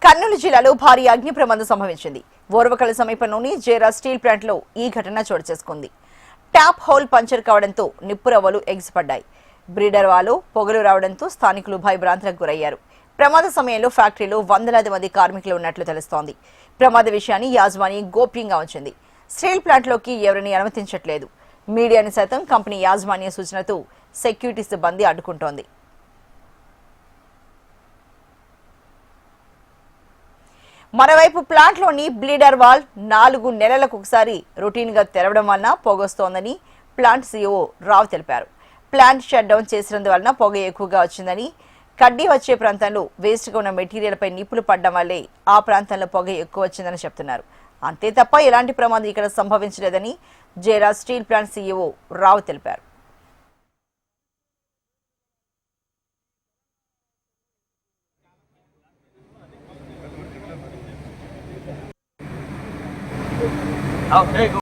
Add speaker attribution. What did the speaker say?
Speaker 1: కర్నూలు జిల్లాలో భారీ అగ్ని ప్రమాదం సంభవించింది. ఓర్వకల్ సమీపంలోని జేరా స్టీల్ ప్లాంట్లో ఈ ఘటన చోటు చేసుకుంది. ట్యాప్ హోల్ పంచర్ కావడంతో నిప్పురవ్వలు ఎగిసిపడ్డాయి. బ్రీడర్ వాలో పొగలు రావడంతో స్థానికులు భయభ్రాంతులకు గురయ్యారు. ప్రమాద సమయంలో ఫ్యాక్టరీలో వందలాది మంది కార్మికులు ఉన్నట్లు తెలుస్తోంది. ప్రమాద విషయాన్ని యాజమాని గోప్యంగా ఉంచింది. స్టీల్ ప్లాంట్లోకి ఎవరిని అనుమతించట్లేదు. మీడియాని సైతం కంపెనీ యాజమాన్య సూచనతో సెక్యూరిటీ సిబ్బంది అడ్డుకుంటోంది. మరోవైపు ప్లాంట్లోని బ్లీడర్ వాల్ 4 నెలలకు ఒకసారి రొటీన్ గా తెరవడం వలన పొగొస్తోందని ప్లాంట్ సీఈఓ రావు తెలిపారు. ప్లాంట్ షట్ డౌన్ చేసినందువలన పొగ ఎక్కువగా వచ్చిందని, కడ్డీ వచ్చే ప్రాంతంలో వేస్ట్ గా ఉన్న మెటీరియల్ పై నిప్పులు పడడం వల్లే ఆ ప్రాంతంలో పొగ ఎక్కువ వచ్చిందని చెప్తున్నారు. అంతే తప్ప ఎలాంటి ప్రమాదం ఇక్కడ సంభవించలేదని జేరా స్టీల్ ప్లాంట్ సీఈఓ రావు తెలిపారు.
Speaker 2: Oh, there you go.